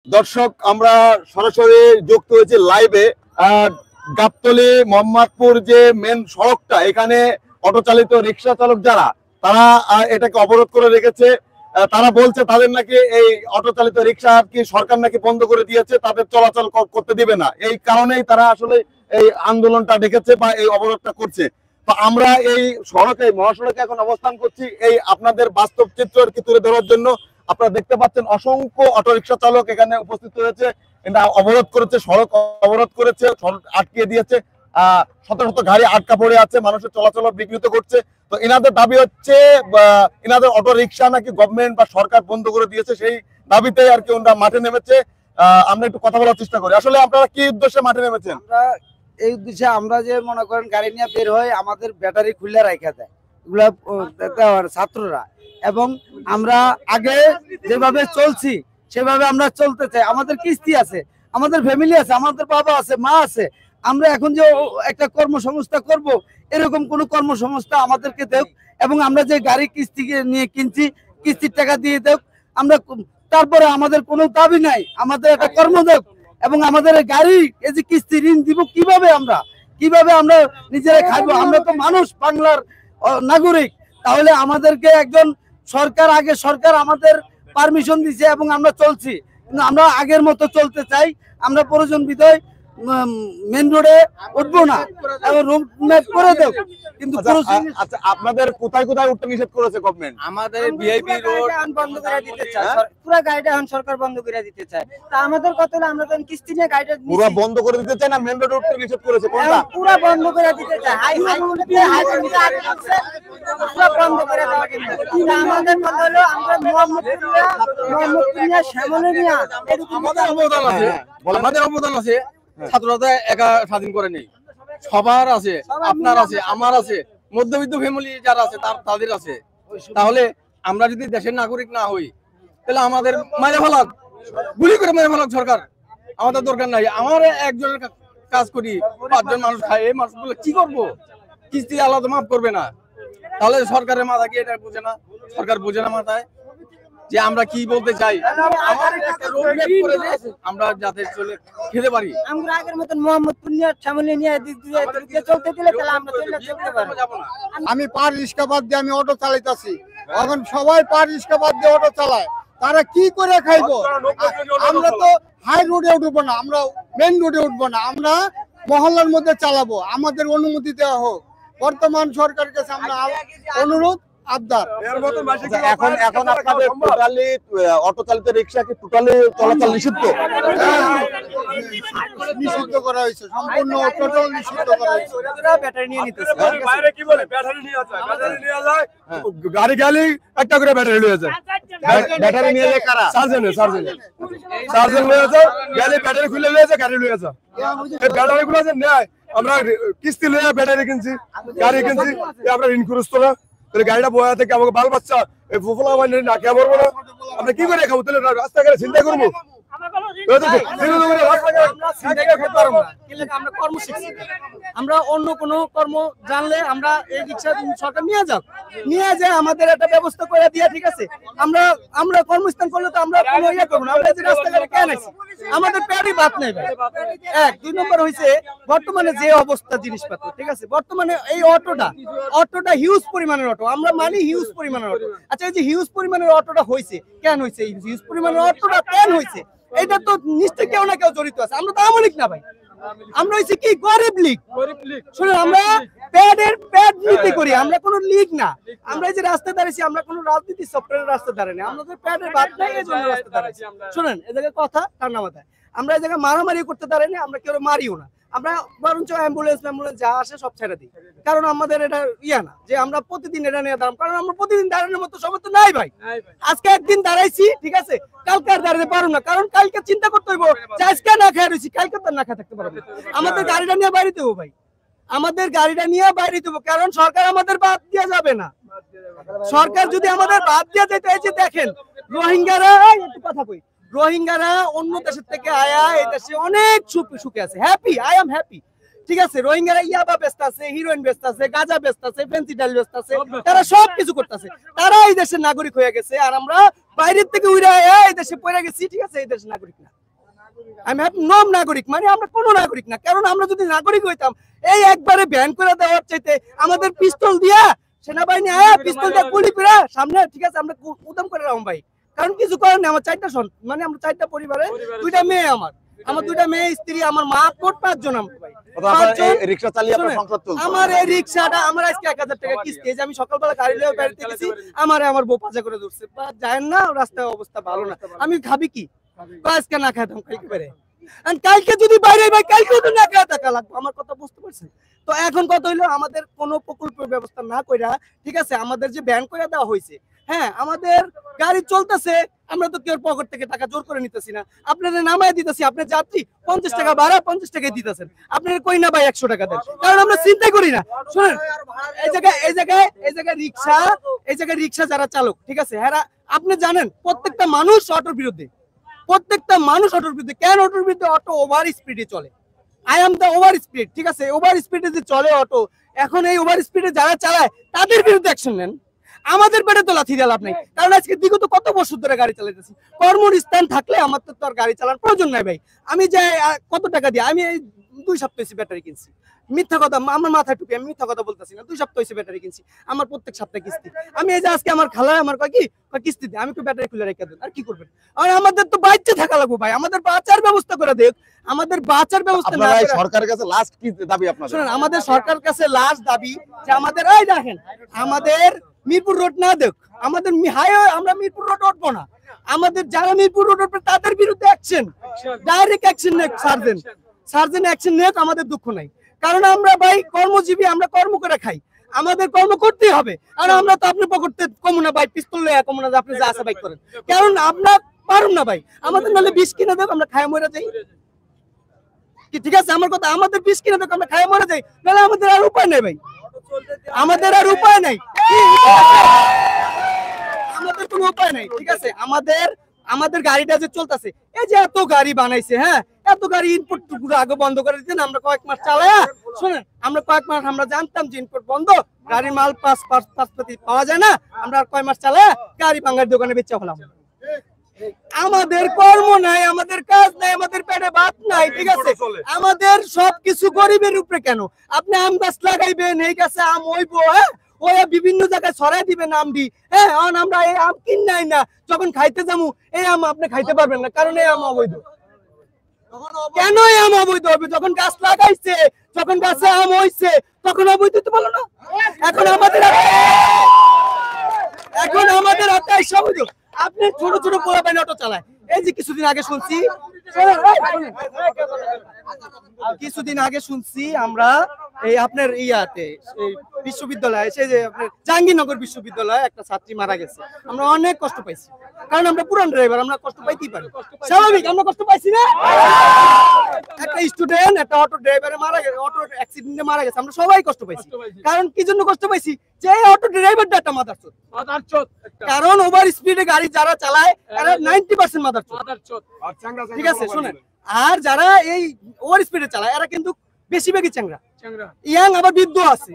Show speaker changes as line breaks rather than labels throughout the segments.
দর্শক, আমরা সরাসরি যুক্ত হয়েছি লাইভে। গাবতলী মোহাম্মদপুর যে মেন সড়কটা, এখানে অটো চালিত রিক্সা চালক যারা, তারা এটাকে অবরোধ করে রেখেছে। তারা বলছে তাদের নাকি এই অটো চালিত রিক্সা কি সরকার নাকি বন্ধ করে দিয়েছে, তাদের চলাচল করতে দিবে না। এই কারণেই তারা আসলে এই আন্দোলনটা ডেকেছে বা এই অবরোধটা করছে। তো আমরা এই সড়কে, মহাসড়কে এখন অবস্থান করছি এই আপনাদের বাস্তব চিত্র আর কি তুলে ধরার জন্য। আপনারা দেখতে পাচ্ছেন অসংখ্য অটোরিকশা চালক এখানে উপস্থিত হয়েছে, অবরোধ করেছে, সড়ক অবরোধ করেছে, সড়ক আটকে দিয়েছে। শত শত গাড়ি আটকা পড়ে আছে, মানুষের চলাচল বিঘ্নিত করছে। তো এনাদের দাবি হচ্ছে এনাদের অটো রিক্সা নাকি গভর্নমেন্ট বা সরকার বন্ধ করে দিয়েছে, সেই দাবিতে আর কি ওনারা মাঠে নেমেছে। আমরা একটু কথা বলার চেষ্টা করি। আসলে আপনারা কি উদ্দেশ্যে মাঠে নেমেছেন?
আমরা এই উদ্দেশ্যে, আমরা যে মনে করেন গাড়ি নিয়ে বের হয়, আমাদের ব্যাটারি খুলে রাখা যায় এগুলা ছাত্ররা, এবং আমরা আগে যেভাবে চলছি সেভাবে আমরা চলতে চাই। আমাদের কিস্তি আছে, আমাদের ফ্যামিলি আছে, আমাদের বাবা আছে, মা আছে। আমরা এখন যে একটা কর্মসংস্থা করব, এরকম কোন কর্মসংস্থা আমাদেরকে দেখ, এবং আমরা যে গাড়ি কিস্তি নিয়ে কিনছি কিস্তির টাকা দিয়ে দেখ। আমরা তারপরে আমাদের কোনো দাবি নাই, আমাদের একটা কর্ম দেখ, এবং আমাদের গাড়ি এই যে কিস্তি ঋণ দিব কিভাবে আমরা নিজেরা খাইবো? আমরা তো মানুষ, বাংলার নাগরিক। তাহলে আমাদেরকে একজন সরকার, আগে সরকার আমাদের পারমিশন দিছে এবং আমরা চলছি, কিন্তু আমরা আগের মতো চলতে চাই। আমরা প্রয়োজন বিধয় মেন রোডে উঠবো না, এবং রোড ম্যাপ করে দেব। কিন্তু
আচ্ছা, আপনাদের কোথায় কোথায় উঠতে নিষেধ করেছে গভর্নমেন্ট?
আমাদের ভিআইপি রোড বন্ধ করে দিতে চায়, পুরো গাড়িটা এখন সরকার বন্ধ করে দিতে চায়। তা আমাদের কত হলো, আমরা তো কিস্তি নিয়ে গাড়িটা
পুরো বন্ধ করে দিতে চায় না মেন রোডে উঠতে নিষেধ করেছে? কোনটা?
পুরো বন্ধ করে দিতে চায়। পুরো বন্ধ করে দেওয়া। কিন্তু আমাদের কথা হলো, আমরা মোহাম্মদপুরিয়া শ্যামলিয়া
আমাদের অবদান আছে। ছাত্ররা একা স্বাধীন করে নেই, সবার আছে, আপনার আছে, আমার আছে, মধ্যবিত্ত ফ্যামিলি যারা আছে তাদের আছে। তাহলে আমরা যদি দেশের নাগরিক না হই, তাহলে আমাদের মেরে ফেলাক, গুলি করে মেরে ফেলাক সরকার। আমাদের দরকার নাই। আমার একজনের কাজ করি, 5 জন মানুষ খায়, এই মানুষগুলো কি করবো? কিস্তি আলাদা মাফ করবে না, তাহলে সরকারের মাথা কি এটা বুঝে না? সরকার বুঝে না মাথায় যে আমরা কি বলতে চাই। আমরা যাতে চলে খেতে পারি,
আমরা আগের মতন মোহাম্মদপুর নিয়ে সামনে নিয়ে চলতে দিলে তাহলে আমরা চলতে পারবো।
আমি পার রিক্সা বাদ দিয়ে আমি অটো চালাইতেছি, এখন সবাই পার রিক্সা বাদ দিয়ে অটো চালায়, তারা কি করে খাইবো? আমরা তো হাই রোডে উঠবো না, আমরা মেন রোডে উঠবো না, আমরা মহল্লার মধ্যে চালাবো। আমাদের অনুমতি দেওয়া হোক। বর্তমান সরকারের কাছে আমরা অনুরোধ, আবদার।
এখন আপনাদের টোটালি অটো চালিত রিক্সা কি টোটালি চলাচল নিষিদ্ধ?
নিষিদ্ধ করা হয়েছে, সম্পূর্ণ টোটাল নিষিদ্ধ করা হয়েছে।
ব্যাটারি নিয়ে নিতেছে,
বাইরে কি বলে ব্যাটারি নিয়ে যায়, ব্যাটারি নিয়ে যায়, গাড়ি গেলে একটা করে ব্যাটারি নিয়ে যায়।
ব্যাটারি নিয়ে যায় কারা?
সার্জেন নিয়ে যায়, গেলে ব্যাটারি খুলে নিয়ে যায়, গাড়ি নিয়ে যায়। এই ব্যাটারি গুলো যে নেয়, আমরা কিস্তি নিয়ে ব্যাটারি কিনছি, গাড়ি কিনছি, আমরা ঋণ খরচ তো না। তাহলে গাড়িটা বয়া থেকে আমাকে বাল বাচ্চা এই ফুফলা মানে না কে বলবো না, আমরা কি করে খাবো? তাহলে রাস্তাঘাটে চিন্তা করবো?
আমরা অন্য কোনো কর্ম জানলে আমরা এই রিক্সা সরকার নিয়ে যায় আমাদের একটা ব্যবস্থা করে দিয়া, ঠিক আছে? আমরা কর্মস্থান করলে তো আমরা কোনো ইয়ে করবো না। আমরা যে রাস্তাঘাটে কেন আছি, আমাদের পেটে ভাত নেই ভাই। 2 নম্বর হয়েছে বর্তমানে যে অবস্থা জিনিসপত্র, ঠিক আছে? বর্তমানে এই অটোটা হিউজ পরিমাণের অটো, আমরা মানি হিউজ পরিমাণের অটো। আচ্ছা, এই যে হিউজ পরিমাণের অটোটা হয়েছে কেন হয়েছে? এই হিউজ পরিমাণের অটোটা কেন হয়েছে, এটা তো নিশ্চয়ই কেউ না কেউ জড়িত আছে। আমরা তো আওয়ামী লীগ না ভাই, আমরা হচ্ছে কি গরিব লীগ। শুনুন, আমরা প্যাড নীতি করি, আমরা কোনো লীগ না। আমরা এই যে রাস্তায় দাঁড়িয়েছি, আমরা কোনো রাজনীতি সফটওয়্যারের রাস্তায় দাঁড়াইনি, আমাদের প্যাডের বাদ নাই, এই জন্য রাস্তায় দাঁড়াইছি। শুনেন, এই জায়গায় কথা ঠান্ডা মাথায়, আমরা এই জায়গায় মারামারি করতে দাঁড়াইনি, আমরা কেউ মারিও না। আমরা বরঞ্চ অ্যাম্বুলেন্স যা আসে সব ছেড়ে দিই, কারণ আমাদের এটা ইয়া না যে আমরা প্রতিদিন এটা নিয়ে দাঁড়াম, কারণ আমরা প্রতিদিন দাঁড়ানোর মতো সময় তো নাই ভাই। আজকে একদিন দাঁড়াইছি, ঠিক আছে, কালকে আর দাঁড়াতে পারবো না, কারণ কালকে চিন্তা করতে হইব যে আজকে না খেয়ে রয়েছি, কালকে তো না খেয়ে থাকতে পারবো না। আমাদের গাড়িটা নিয়ে বাইরে দেবো ভাই, আমাদের গাড়িটা নিয়ে বাইরে দেবো, কারণ সরকার আমাদের বাদ দিয়ে যাবে না। সরকার যদি আমাদের বাদ দিয়ে যেতে, এই যে দেখেন রোহিঙ্গারা, একটু কথা কই, রোহিঙ্গারা অন্য দেশের থেকে আয়া এই দেশে অনেক সুখে আছে, হ্যাপি, আই এম হ্যাপি, ঠিক আছে, রোহিঙ্গারা ইয়াবা ব্যস্ত আছে, হিরোইন ব্যস্ত আছে, গাঁজা ব্যস্ত আছে, ফেন্সিডাল ব্যস্ত আছে, তারা সব কিছু করতেছে, তারা এই দেশের নাগরিক হয়ে গেছে, আর আমরা বাইরের থেকে উড়ে এই দেশে পড়ে গেছি। ঠিক আছে, এই দেশের নাগরিক না, আমি নম নাগরিক, মানে আমরা কোনো নাগরিক না। কারণ আমরা যদি নাগরিক হইতাম, এই একবারে ব্যান করে দেওয়ার চাইতে আমাদের পিস্তল দিয়া সেনাবাহিনী পিস্তল দিয়ে গুলি করে সামনে, ঠিক আছে, আমরা উদ্যম করে রাখুন ভাই। কারণ কিছু করেন না, আমার 4টা মানে আমরা 4টা পরিবারে 2টা মেয়ে, আমার 2টা মেয়ে, স্ত্রী, আমার মা, 5 জন আমরা ভাই।
রিক্সা চালিয়ে আপনার সংসার চলছে?
আমার এই রিক্সাটা আমার আজকে 1000 টাকা কিস্তি। এই যে আমি সকালবেলা গাড়ি লিয়ে বাড়িতে গেছি, আমার বউ পাজা করে ধরছে, যায় না, রাস্তায় অবস্থা ভালো না, আমি খাবি কি, আজকে না খাইতাম কালকে বেড়ে, কালকে যদি বাইরে ভাই কালকে তো না খাওয়া টাকা লাগবে। আমার কথা বুঝতে পারছেন? তো এখন কথা হইলো, আমাদের কোনো প্রকল্পের ব্যবস্থা না কইরা, ঠিক আছে, আমাদের যে ব্যান করে দেওয়া হয়েছে, হ্যাঁ, আমাদের গাড়ি চলতেছে, আমরা তো কেউ পকেট থেকে টাকা জোর করে নিতেছি না, আপনাদের নামায় দিতেছি, আপনার যাত্রী 50 টাকা ভাড়া 50 টাকায় দিতেছেন, আপনার কই না ভাই 100 টাকা দেন, কারণ আমরা চিন্তাই করি না। শুনেন, এই জায়গায় রিক্সা যারা চালক, ঠিক আছে, হ্যাঁ, আপনি জানেন প্রত্যেকটা মানুষ অটোর বিরুদ্ধে, কেন অটোর বিরুদ্ধে? অটো ওভার স্পিডে চলে, I am the over speed, ঠিক আছে, ওভার স্পিডে যে চলে অটো, এখন এই ওভার স্পিডে যারা চালায় তাদের বিরুদ্ধে অ্যাকশন নেন। আমাদের পেটে তো লাথি দিয়ে লাভ নাই, কারণ আজকে বিগত কত বছর ধরে গাড়ি চালাইতেছি, কর্মস্থান থাকলে আমার তো আর গাড়ি চালানোর প্রয়োজন নাই ভাই। আমি যাই কত টাকা দিয়ে, আমি এই 2 সপ্তাহ হয়েছে ব্যাটারি কিনছি, মিথ্যা কথা, আমার মাথায় টুপি, আমি মিথ্যা কথা বলতেছি না, 2 সপ্তাহ হয়েছে ব্যাটারি কিনছি, আমার প্রত্যেক সপ্তাহে কিস্তি। আমি এই যে আজকে আমার খালা আমার কয় কি কিস্তি দেয়, আমি তো ব্যাটারি খুলে রেখে দেন, আর কি করবেন? আর আমাদের তো বাইচে থাকা লাগবে ভাই, আমাদের বাঁচার ব্যবস্থা করে দেখ, আমাদের বাঁচার ব্যবস্থা না করে।
সরকারের কাছে লাস্ট কি দাবি আপনাদের?
শুনুন, আমাদের সরকারের কাছে লাস্ট দাবি যে আমাদের এই দেখেন, আমাদের মিরপুর রোড না দেখ, আমাদের হাইওয়ে, আমরা মিরপুর রোড উঠবো না, আমাদের যারা মিরপুর রোড উঠবে তাদের বিরুদ্ধে অ্যাকশন, ডাইরেক্ট অ্যাকশন নেক, সার্জেন অ্যাকশন নেক, আমাদের দুঃখ নাই। কারণ আমরা ভাই কর্মজীবী, আমরা কর্ম করে খাই, আমাদের কর্ম করতেই হবে। আর আমরা তো আপনি পকেটে কমু না ভাই, পিস্তল লয়ে কমু না, আপনি যা আছে ভাই করেন, কারণ আমরা পারুন না ভাই, আমাদের নালে 20 কিনা দেখ, আমরা খায় মরে যাই কি, ঠিক আছে, আমার কথা, আমাদের 20 কিনা দেখ, আমরা খায় মরে যাই, নাহলে আমাদের আর উপায় নেই ভাই, আমাদের আর উপায় নেই, আমাদের কোনো উপায় নেই, ঠিক আছে। আমাদের গাড়িটা যে চলতেছে, এই যে এত গাড়ি বানাইছে, হ্যাঁ, এত গাড়ি ইনপুট পুরো আগে বন্ধ করে দিতেন, আমরা কয়েক মাস চালায়া, শুনেন, আমরা কয়েক মাস আমরা জানতাম যে ইনপুট বন্ধ, গাড়ির মাল পাঁচপাতি পাওয়া যায় না, আমরা আর কয়েক মাস চালায়া গাড়ি ভাঙার দোকানে বেচা হলাম। আমাদের কর্ম নাই, আমাদের কাজ নাই, আমাদের পেটে ভাত নাই, ঠিক আছে, আমাদের সবকিছু গরিবের উপরে। কেন আপনি আম গাছ লাগাইবেন, এই গাছে আম হইব, হ্যাঁ, ওই বিভিন্ন জায়গায় ছড়াই দিবেন আম দি, হ্যাঁ, আমরা এই আম কিনাই না, যখন খাইতে যাবো এই আম আপনি খাইতে পারবেন না, কারণ এই আম অবৈধ। কেন এই আম অবৈধ হবে? যখন গাছ লাগাইছে, যখন গাছে আম হইছে, তখন অবৈধ তো বলো না। এখন আমাদের হাতে সব অবৈধ। আপনি ছোট ছোট পোলা বাইন অটো চালায়, এই যে কিছুদিন আগে শুনছি আমরা এই আপনার ইয়াতে বিশ্ববিদ্যালয়ে, সেই যে আপনার জাহাঙ্গীরনগর বিশ্ববিদ্যালয়ে একটা ছাত্রী মারা গেছে, আমরা অনেক কষ্ট পাইছি, কারণ আমরা পুরান ড্রাইভার, আমরা কষ্ট পাইতেই পারি, স্বাভাবিক, আমরা কষ্ট পাইছি না? একটা স্টুডেন্ট, একটা অটো ড্রাইভারে মারা গেছে, অটো অ্যাক্সিডেন্টে মারা গেছে, আমরা সবাই কষ্ট পাইছি। কারণ কি জন্য কষ্ট পাইছি? যে অটো ড্রাইভারটা একটা মাদারচোদ, কারণ ওভার স্পিডে গাড়ি যারা চালায় তারা 90% মাদারচোদ, ঠিক আছে, শুনেন, আর যারা এই ওভার স্পিডে চালায় এরা কিন্তু বেশিরভাগই চ্যাংরা, ইয়াং, আবার বৃদ্ধ আছে,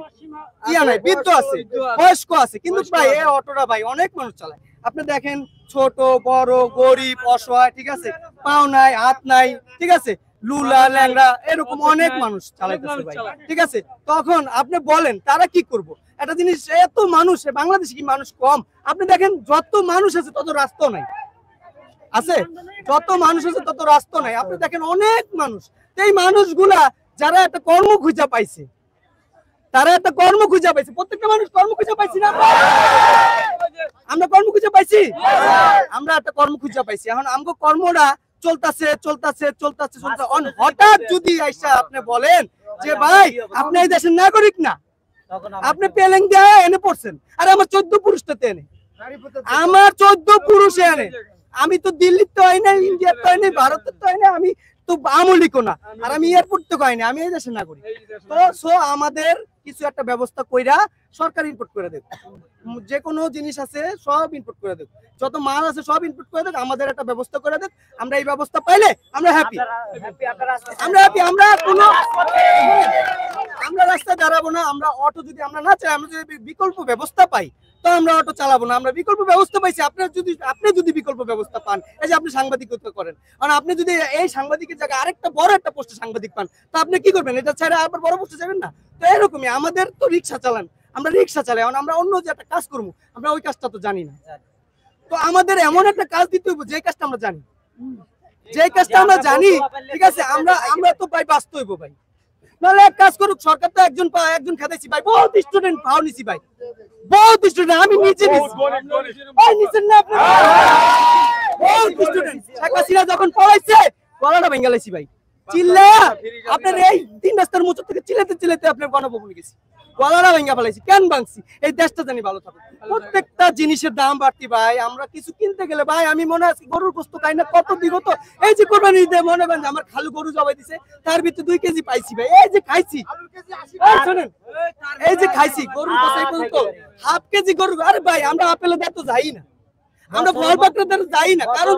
বৃদ্ধ আছে, বয়স্ক আছে, কিন্তু ভাই এই অটোটা ভাই অনেক মানুষ চালায়। আপনি দেখেন, ছোট বড়, গরিব, অসহায়, ঠিক আছে, পাও নাই, হাত নাই, ঠিক আছে, লুলা ল্যাংড়া, এরকম অনেক মানুষ চালাইতেছে ভাই, ঠিক আছে। তখন আপনি বলেন তারা কি করব? একটা জিনিস, এত মানুষ, বাংলাদেশে কি মানুষ কম? আপনি দেখেন, যত মানুষ আছে তত রাস্তা নাই, আছে, যত মানুষ আছে তত রাস্তা নাই। আপনি দেখেন অনেক মানুষ, এই মানুষগুলা যারা একটা কর্ম খুঁজে পাইছে, তারা একটা কর্ম খুঁজে পাইছে, প্রত্যেকটা মানুষ কর্ম খুঁজে পাইছি না? আমরা কর্ম খুঁজে পাইছি, আমরা একটা কর্ম খুঁজে পাইছি। এখন আমগো কর্মটা চলতেছে, হঠাৎ যদি আইসা আপনি বলেন যে ভাই আপনি এই দেশের নাগরিক না, আপনি পেলেন দিয়ে এনে পড়ছেন, আর আমার 14 পুরুষটাতে এনে, আমার 14 পুরুষে এনে, আমি তো দিল্লির তো হয় না, ইন্ডিয়ার তো হয় না, ভারতের তো হয় না, আমি তো আমলিকও না, আর আমি এয়ারপোর্ট তো কইনি, আমি এই দেশের নাগরিক। তো সো আমাদের কিছু একটা ব্যবস্থা কইরা সরকার ইনপুট করে দেব, যে কোনো জিনিস আছে সব ইনপুট করে দেব, যত মাল আছে সব ইনপুট করে দেব, আমাদের একটা ব্যবস্থা করে দেব। আমরা এই ব্যবস্থা পাইলে আমরা হ্যাপি, আমরা হ্যাপি। আমরা রাস্তায় দাঁড়াবো না, আমরা অটো যদি আমরা না চাই, আমরা যদি বিকল্প ব্যবস্থা পাই তো আমরা অটো চালাবো না। আমরা বিকল্প ব্যবস্থা পাইছি, আপনি যদি বিকল্প ব্যবস্থা পান, এই যে আপনি সাংবাদিকতা করেন, কারণ আপনি যদি এই সাংবাদিকের জায়গায় আরেকটা বড় একটা পোস্টে সাংবাদিক পান, তা আপনি কি করবেন? এটা ছাড়া আবার বড় পোস্টে যাবেন না? তো এরকমই আমাদের তো রিক্সা চালান, আমরা রিক্সা চালাই, এখন আমরা অন্য যে একটা কাজ করবো, আমরা ওই কাজটা তো জানি না। তো আমাদের এমন একটা কাজ দিতে হবে যে কাজটা আমরা জানি, যে কাজটা আমরা জানি, ঠিক আছে? আমরা তো ভাই বাঁচতে হইব ভাই, নাহলে এক কাজ করুক সরকার, তো একজন খেতেছি ভাই, বহুত স্টুডেন্ট পাও নিছি ভাই, বহুত স্টুডেন্ট, আমি নিজে নিছেন না আপনি, বহুত স্টুডেন্ট। শেখ হাসিনা যখন পড়াইছে গলাটা ভেঙে লাইছি ভাই, চিল্লা আপনার এই 3 রাস্তার মোচর থেকে চিল্লাতে আপনার গণভবনে গেছি, গলাটা ভেঙে ফেলাইছি। কেন ভাঙছি? এই দেশটা জানি ভালো থাকে। প্রত্যেকটা জিনিসের দাম বাড়তি ভাই, আমরা কিছু কিনতে গেলে ভাই, আমি মনে আছে গরুর গোস্ত খাই না কত বিগত, এই যে কোরবানি ঈদে মনে করেন আমার খালু গরু জবাই দিছে, তার ভিতরে 2 কেজি পাইছি ভাই, এই যে খাইছি, শোনেন, এই যে খাইছি গরুর গোস্ত এই পর্যন্ত হাফ কেজি গরু। আরে ভাই আমরা আপেলের দাম তো যাই না, আমরা ফল পাকড়ের দাম যাই না, কারণ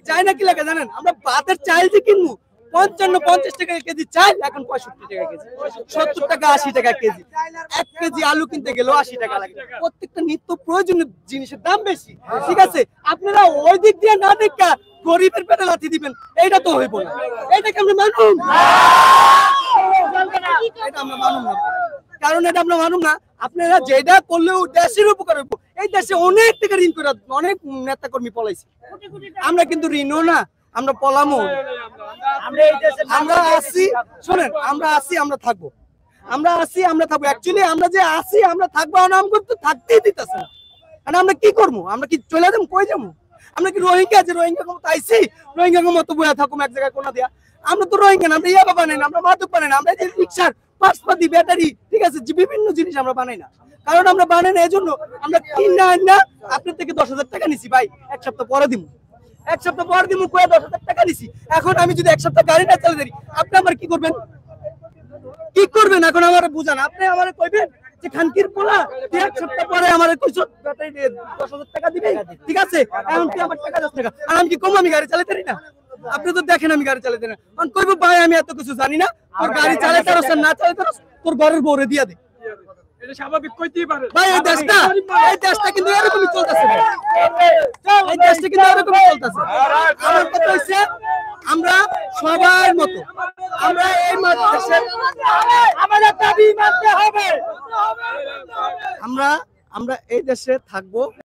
চাই না কি লাগে জানেন? আমরা ভাতের চাল যে কিনবো 55-50 টাকা কেজি চাল, এখন 65 টাকা কেজি, 70 টাকা 80 টাকা কেজি। 1 কেজি আলু কিনতে গেলেও 80 টাকা লাগে। প্রত্যেকটা নিত্য প্রয়োজনীয় জিনিসের দাম বেশি, ঠিক আছে? আপনারা ওই দিক দিয়ে না দেখা গরিবের পেটে লাথি দিবেন, এইটা তো হইব না। এইটাকে আমরা মানুম, এটা আমরা মানুম না, কারণ এটা আমরা মানুম না। আপনারা যেটা করলেও দেশের উপকার হইব। এই দেশে অনেক টাকা ঋণ করে অনেক নেতা কর্মী পলাইছে, আমরা কিন্তু ঋণও না, আমরা পলামও। আমরা আসি, শোনেন, আমরা আসি আমরা থাকবো, আমরা আসি আমরা থাকবো। অ্যাকচুয়ালি আমরা যে আসি আমরা থাকবো, আমাকে তো থাকতেই দিতেছে না। আমরা কি করবো? আমরা কি চলে যাবো? কই যাবো? আমরা কি রোহিঙ্গা, যে রোহিঙ্গা মতো আইসি, রোহিঙ্গা মতো বয়া থাকুম এক জায়গায় কোনা দিয়া? আমরা তো রোহিঙ্গা না, আমরা ইয়াবা বানাই না, আমরা মাদক বানাই না, আমরা যে রিক্সার পাশপাতি ব্যাটারি, ঠিক আছে, বিভিন্ন জিনিস আমরা বানাই না। কারণ আমরা বানাই না, এই জন্য আমরা কিনা না আপনার থেকে 10,000 টাকা নিছি ভাই, 1 সপ্তাহ পরে দিব, 1 সপ্তাহ পর দিব, 10,000 টাকা নিছি। এখন আমি যদি 1 সপ্তাহ গাড়ি না চালাই দেই, আপনি আমার কি করবেন? কি করবেন? এখন আমার বুঝান, আপনি আমার কইবেন যে খানকির পোলা 1 সপ্তাহ পরে আমার কইছো 10,000 টাকা দিবে, ঠিক আছে? এখন কি আমার টাকা 10 টাকা, আর আমি কি কম আমি গাড়ি চালাতে পারি না? আপনি তো দেখেন আমি গাড়ি চালাতে না, আমি কইব ভাই আমি এত কিছু জানি না, তোর গাড়ি চালাতে পারছ না চালাতে পারছ, তোর ঘরের বউরে দিয়া দে।
এটা স্বাভাবিক কইতেই পারে
ভাই এই দেশটা কিন্তু এরকমই চলতেছে ভাই, এই দেশটা কিন্তু এরকমই চলতেছে। আমার কথা হইছে আমরা সবার মতো, আমরা এই দেশের আমাদের দাবি মানতে হবে, আমরা এই দেশে থাকবো।